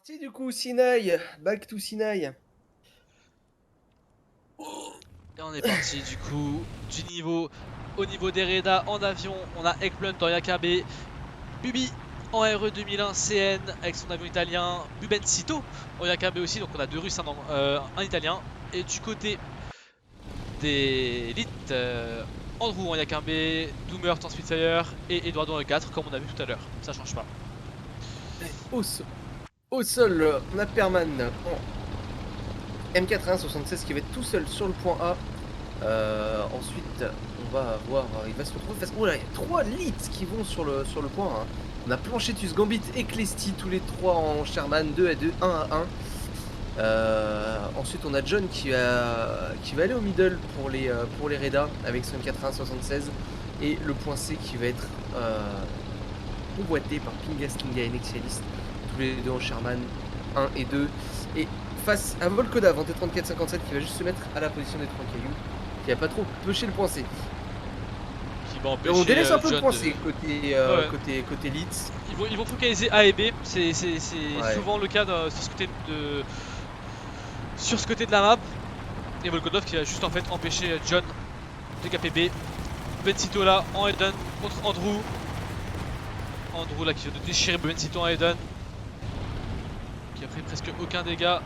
parti du coup, Sinaï. Back to Sinaï. Et on est parti du coup au niveau des Reda en avion. On a Ekblunt en Yakabe, Bubi en RE 2001 CN avec son avion italien, Bubencito en Yakabe aussi, donc on a deux Russes, un Italien. Et du côté des élites, Andrew en Yakabe, Doomer en Spitfire et Eduardo en E4 comme on a vu tout à l'heure, ça change pas. Au, so- Au sol, on a Perman en M81-76 qui va être tout seul sur le point A. Ensuite, on va avoir. Il va se retrouver face. Oh là, il y a 3 leads qui vont sur le point A. On a Planchetus, Gambit et Clesty, tous les 3 en Sherman, 2 à 2, 1 à 1. Ensuite, on a John qui va aller au middle pour les Reda avec son 81-76. Et le point C qui va être convoité par Pingas, Kinga et Nexialist. Tous les deux en Sherman 1 et 2. Et face à Volkodav en T34-57 qui va juste se mettre à la position des 3 cailloux. Qui va pas trop pêcher le point C. Qui va empêcher On délaisse un peu le John point de... C côté, Ouais. côté Leeds. Ils vont focaliser A et B, c'est Ouais. souvent le cas sur ce côté de la map. Et Volkodov qui va juste en fait empêcher John de KPB. Bencito là en Eden contre Andrew. Andrew là qui vient de déchirer Bencito en Eden. Qui a pris presque aucun dégât.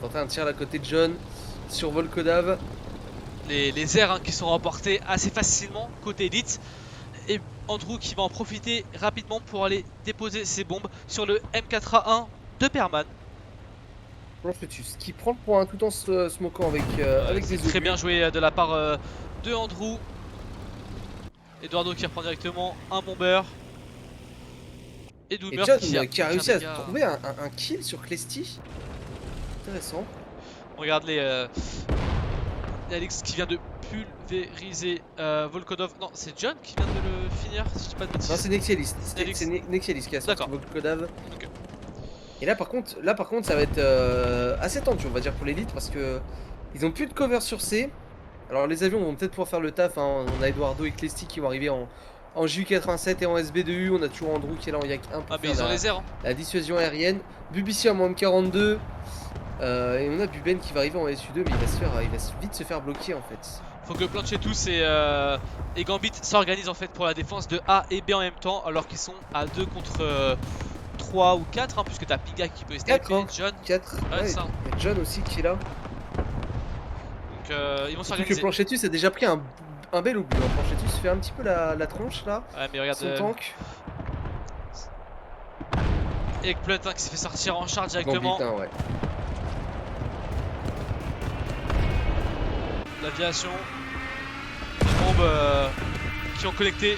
On tente un tir à côté de John sur Volkodav. Les airs qui sont remportés assez facilement côté Elite. Et Andrew qui va en profiter rapidement pour aller déposer ses bombes sur le M4A1 de Perman. Planchetus qui prend le point tout en se smokant avec des très obus. bien joué de la part de Andrew. Eduardo qui reprend directement un bomber. Et Doomer John qui a réussi à dégât. trouver un kill sur Clesty. Intéressant. On regarde Alex qui vient de pulvériser Volkodov. Non, c'est John qui vient de le finir, si je dis pas de bêtises. Non, c'est Nexialist. Alex. C'est Nexialist qui a sorti Volkodav. Ok. Et là par contre, ça va être assez tendu, on va dire, pour l'élite parce que ils ont plus de cover sur C. Alors les avions vont peut-être pouvoir faire le taf. On a Eduardo et Clesty qui vont arriver en JU87 et en SB2U. On a toujours Andrew qui est là en Yak 1 pour Mais ils ont les airs. la dissuasion aérienne. Bubici en M42. Et on a Buben qui va arriver en SU2, mais il va vite se faire bloquer en fait. Faut que Planchetus et Gambit s'organisent en fait pour la défense de A et B en même temps, alors qu'ils sont à 2 contre 3 ou 4, puisque t'as Piga qui peut sniper, John. 4, ouais, ça. Il y a John aussi qui est là. Donc ils vont s'organiser. Que Planchetus a déjà pris un bel obus. Planchetus fait un petit peu la tronche là. Ouais, mais regarde son tank. Et Blunt qui s'est fait sortir en charge directement. Gambit, ouais. L'aviation, les bombes qui ont connecté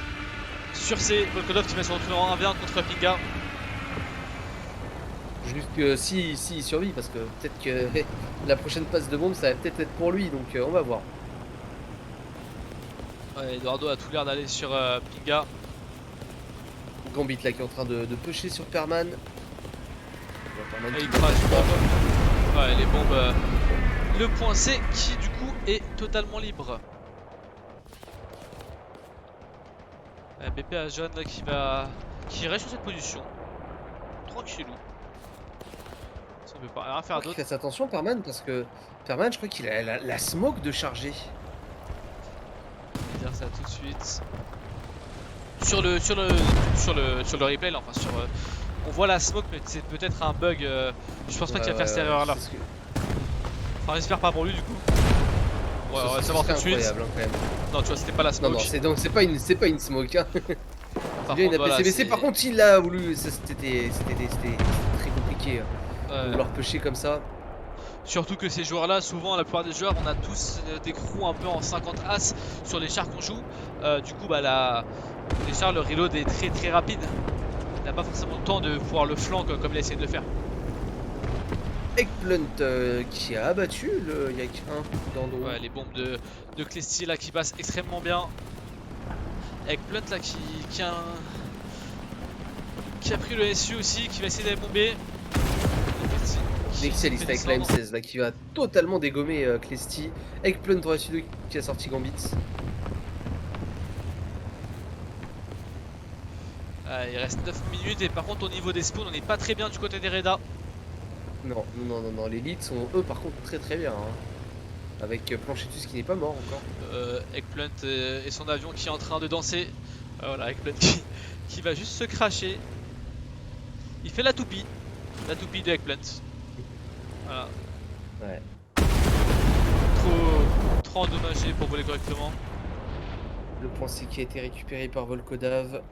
sur ces Volkodov qui va se retrouver en 1v1 contre Pinga. Juste que si il survit, parce que peut-être que la prochaine passe de bombe ça va peut-être être pour lui, donc on va voir. Ouais, Eduardo a tout l'air d'aller sur Pinga. Gambit là qui est en train de pusher sur Perman. Et il crache les bombes. Ouais, les bombes. Le point C qui du coup est totalement libre. BP à John là qui reste sur cette position. Tranquillou. Ça ne peut pas rien faire d'autre. Fasse attention Perman parce que Perman je crois qu'il a la smoke de charger. Je vais dire ça tout de suite. Sur le replay là, enfin on voit la smoke mais c'est peut-être un bug. Je pense pas qu'il va faire cette erreur là. Enfin j'espère pas pour lui du coup. Ouais, on va savoir tout de suite. Incroyable, quand même. Non tu vois c'était pas la smoke. Non c'est pas une smoke hein. Par bien contre, une voilà, APC. Par contre il a voulu. C'était très compliqué de leur pusher comme ça. Surtout que ces joueurs là, souvent la plupart des joueurs, on a tous des crews un peu en 50 as sur les chars qu'on joue. Du coup les chars, le reload est très rapide. Il n'a pas forcément le temps de pouvoir le flank comme il a essayé de le faire. Ekblunt qui a abattu le Yak 1 d'Ando. Ouais, les bombes de Clesty là qui passent extrêmement bien. Ekblunt là qui a pris le SU aussi, qui va essayer d'aller bomber. Nexialist avec la M16 là qui va totalement dégommer Clesty. Ekblunt dans la SU2 qui a sorti Gambit. Il reste 9 minutes et par contre au niveau des spawns on n'est pas très bien du côté des Reda. Non, non, non, non, les leads sont eux par contre très bien. Hein. Avec Planchetus qui n'est pas mort encore. Eggplant et son avion qui est en train de danser. Voilà, Eggplant qui va juste se cracher. Il fait la toupie de Eggplant. Voilà. Ouais. Trop endommagé pour voler correctement. Le point C qui a été récupéré par Volkodav.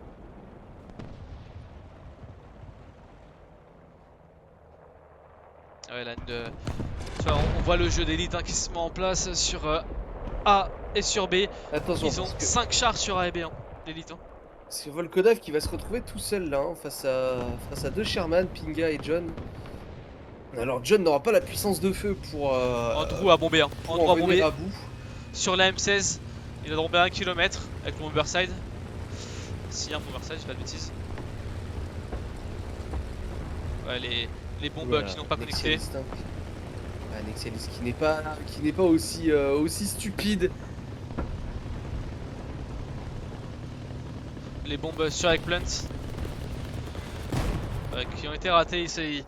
Ouais, là, tu vois, on voit le jeu d'élite qui se met en place sur A et sur B. Attention, Ils ont 5 chars sur A et B, hein, l'élite. Hein. C'est Volkodav qui va se retrouver tout seul là, hein, face à deux Sherman, Pinga et John. Alors John n'aura pas la puissance de feu pour Andrew a bombé, hein. Andrew a bombé à bout. sur la M16. Il a bombé 1 km avec le Bomberside. Si, un Bomberside, j'ai pas de bêtises. Ouais, les bombes Voilà, qui n'ont pas connecté. Nexialis qui n'est pas aussi stupide. Les bombes sur Eggplant qui ont été ratées. C'est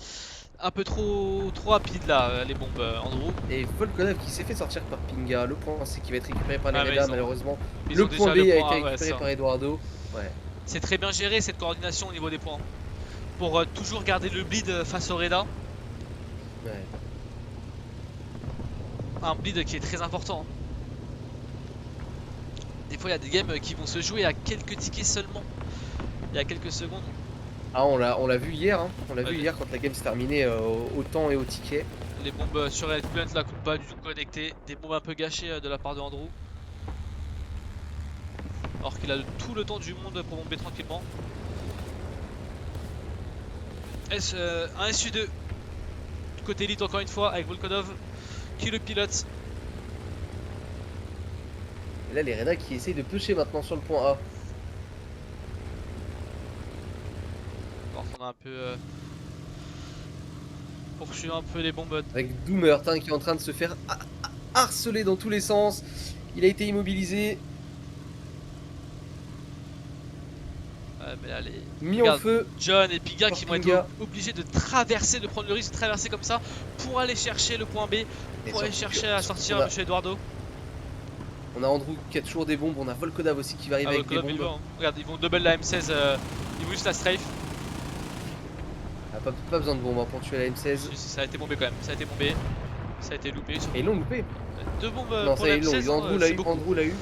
un peu trop rapide là, les bombes Andrew. Et Volkodav qui s'est fait sortir par Pinga. Le point C qui va être récupéré par les Ah, Reda malheureusement. Ils Le ont point B déjà a le été point A, ouais, récupéré ça. par Eduardo. Ouais. C'est très bien géré cette coordination au niveau des points. Pour toujours garder le bleed face au Reda. Ouais. Un bleed qui est très important. Des fois il y a des games qui vont se jouer à quelques tickets seulement. Il y a quelques secondes. Ah on l'a vu hier, hein. On l'a Ouais, vu hier quand la game s'est terminée au temps et au ticket. Les bombes sur Eggplant là pas du tout connectées. Des bombes un peu gâchées de la part de Andrew. Alors qu'il a tout le temps du monde pour bomber tranquillement. Un SU2 du côté élite encore une fois avec Volkodov qui le pilote. Et là les Reda qui essayent de pusher maintenant sur le point A. Alors qu'on a un peu poursuivi un peu les bombes. Avec Doomert hein, qui est en train de se faire harceler dans tous les sens. Il a été immobilisé, Mais là, mis regarde, en feu. John et Pinga qui vont être Pinga. obligés de traverser, de prendre le risque de traverser comme ça pour aller chercher le point B, pour aller chercher à sortir Monsieur Eduardo. On a Andrew qui a toujours des bombes, on a Volkodav aussi qui va arriver avec des Volkodov, bombes. hein. Regarde, ils vont double la M16, ils vont juste la strafe. Ah, pas besoin de bombes hein, pour tuer la M16. Ça a été bombé quand même, ça a été bombé, ça a été loupé. Et ils l'ont loupé. 2 bombes Non, pour ça la ils l'ont M16, eu. Andrew l'a c'est eu. beaucoup. Andrew l'a eu.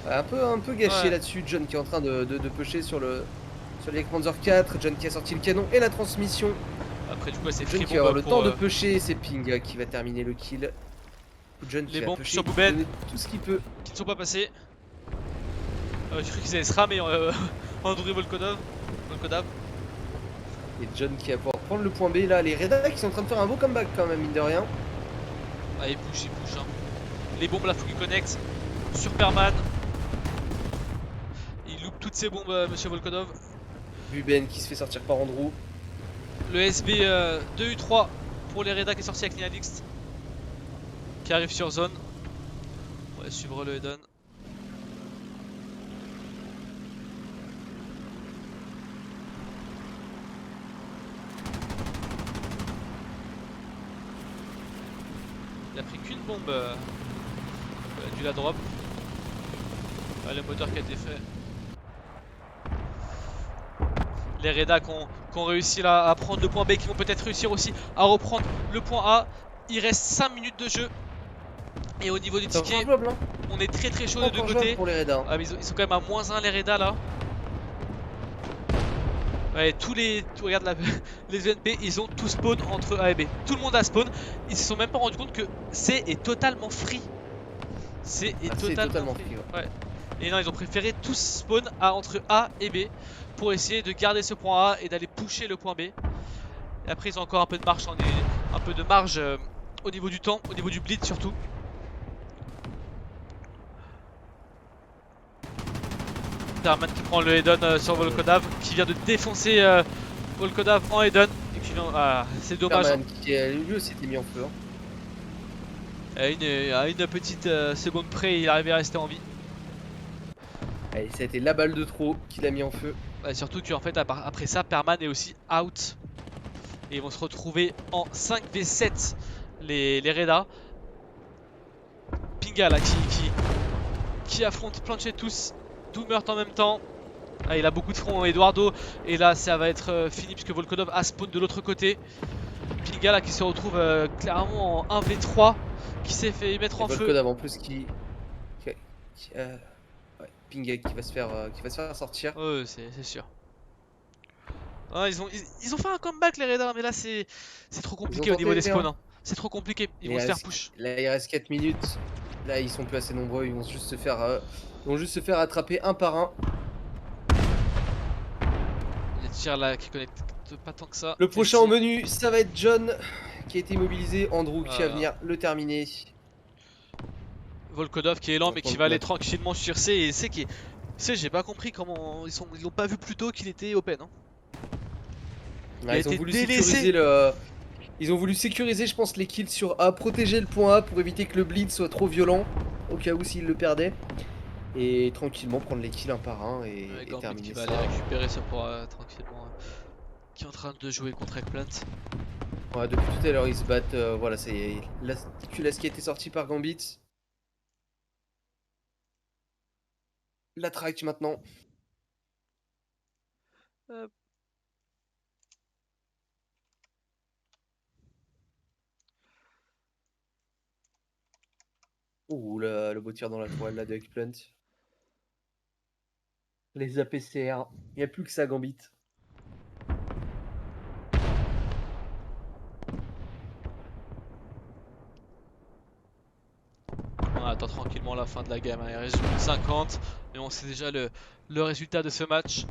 Un peu gâché Ouais. là-dessus. John qui est en train de pusher sur les Panzer 4. John qui a sorti le canon et la transmission. Après du coup c'est John free qui va avoir bomb le pour temps de pusher. C'est Pinga qui va terminer le kill. John qui les va bombes pusher, sur Bouben. donner tout ce qu'il peut. qui ne sont pas passés. J'ai cru qu'ils allaient se ramer Andrew et Volkodov. Et John qui va pouvoir prendre le point B. Là, les Reda qui sont en train de faire un beau comeback quand même, mine de rien. Ah, il bouge hein. Les bombes là faut qu'il connecte. Superman. Il loupe toutes ses bombes Monsieur Volkodov. Buben qui se fait sortir par Andrew. Le SB 2U3 pour les Reda qui est sorti avec Nialix. Qui arrive sur zone. On va suivre le Eden. Il a pris qu'une bombe. Il a dû la drop. Le moteur qui a été fait. Les Reda qui ont réussi là à prendre le point B, qui vont peut-être réussir aussi à reprendre le point A. Il reste 5 minutes de jeu. Et au niveau du C'est ticket, encore jouable, hein. on est très chaud des deux Encore jouable côtés. pour les Reda. Ah, mais ils sont quand même à -1 les Reda là. Ouais, regarde les UNP, ils ont tout spawn entre A et B. Tout le monde a spawn. Ils se sont même pas rendu compte que C est totalement free. C est totalement free. Ouais. Et non, ils ont préféré tous spawn entre A et B pour essayer de garder ce point A et d'aller pusher le point B. Et après, ils ont encore un peu de marge, au niveau du temps, au niveau du bleed surtout. Darman qui prend le Eden sur Volkodav, qui vient de défoncer Volkodav en Eden. Et qui vient... Ah, c'est dommage. Superman qui lui aussi été mis en feu. À une petite seconde près, il arrivait à rester en vie. Allez, ça a été la balle de trop qui l'a mis en feu. Bah, surtout qu'en fait, après ça, Perman est aussi out. Et ils vont se retrouver en 5v7, les Reda. Pinga là qui affronte Planchetus, Doomert en même temps. Ah, il a beaucoup de front, Eduardo. Et là, ça va être fini puisque Volkodov a spawn de l'autre côté. Pinga là qui se retrouve clairement en 1v3, qui s'est fait mettre Et en feu. Volkodov en plus ouais, Pinga qui va se faire sortir. Ouais, c'est sûr. Ah, ils ont fait un comeback les Raiders, mais là c'est trop Ils ont compliqué au niveau des tenté, hein. spawns. Hein. C'est trop compliqué, ils vont Il se faire reste- push. Là, il reste 4 minutes. Là, ils sont plus assez nombreux. Ils vont juste se faire attraper un par un. Il y a Tyr là qui connecte pas tant que ça. Le prochain au menu, ça va être John qui a été immobilisé. Andrew qui va Voilà. venir le terminer. Volkodov qui est lent On va mais qui prendre va aller la- tranquillement sur C. Et C, j'ai pas compris comment ils l'ont pas vu plus tôt qu'il était open. Hein. Il a Ils ont été voulu délaissé. sécuriser Ils ont voulu sécuriser, je pense, les kills sur A, protéger le point A pour éviter que le bleed soit trop violent, au cas où s'ils le perdaient. Et tranquillement prendre les kills un par un et Gambit terminer qui va ça. aller récupérer ça pour tranquillement. Qui est en train de jouer contre Eggplant. Ouais, depuis tout à l'heure, ils se battent. Voilà, c'est la culasse qui a été sortie par Gambit. La track maintenant. Hop. Ouh, le beau tir dans la toile là de Eggplant. Les APCR. Il n'y a plus que ça, Gambit. On attend tranquillement la fin de la game. Hein. Il reste 50, mais on sait déjà le résultat de ce match.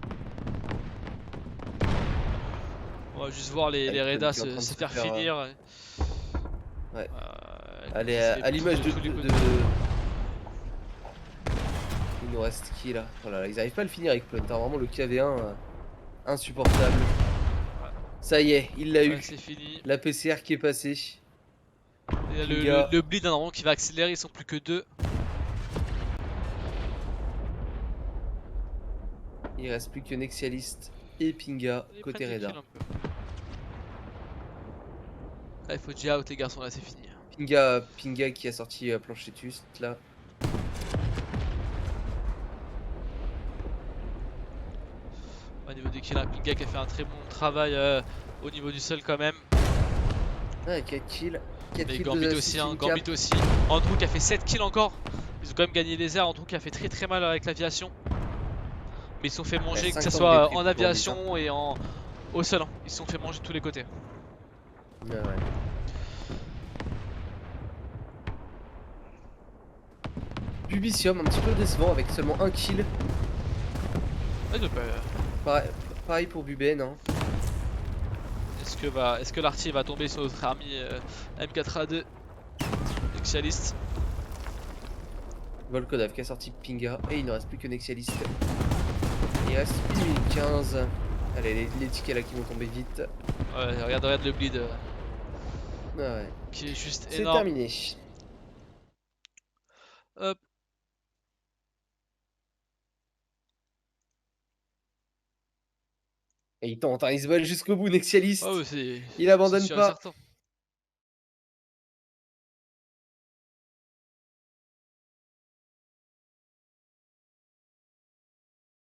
On va juste voir les Raiders se faire finir. Ouais. Euh, Allez, ça se fait à l'image tous les côtés. Il nous reste qui là? Voilà, ils arrivent pas à le finir avec Eggplant. Hein. Vraiment, le KV1 insupportable. Ça y est, il l'a Ouais, eu. c'est fini. La PCR qui est passée. Et là, Pinga. le bleed normalement qui va accélérer, ils sont plus que 2. Il reste plus que Nexialist et Pinga Ils côté prennent des Reda. kills un peu. Là, il faut déjà out les garçons, là c'est fini. Pinga qui a sorti Planchetus là. Au niveau des kills, hein, Pinga qui a fait un très bon travail au niveau du sol quand même. Ah, 4 kills. 4 Et kills Gambit de aussi, hein, assist, Gambit aussi. Andrew qui a fait 7 kills encore. Ils ont quand même gagné les airs. Andrew qui a fait très mal avec l'aviation. Mais ils se sont fait manger, que ce 50 soit déprime en pour aviation et au sol. Hein. Ils se sont fait manger de tous les côtés. Ouais. Bubisium un petit peu décevant avec seulement un kill. Ouais, donc, Pareil pour Buben. Hein. est-ce que l'artillerie va tomber sur notre ami M4A2 Nexialist? Volkodov qui a sorti Pinga et il ne reste plus que Nexialist. Il reste 1 minute 15. Allez, les tickets là qui vont tomber vite. Ouais, regarde le bleed Ouais. qui est juste C'est énorme. terminé. Hop. Et il tente, hein, il se bat jusqu'au bout, Nexialist. Oh, c'est Il abandonne sûr et pas. certain.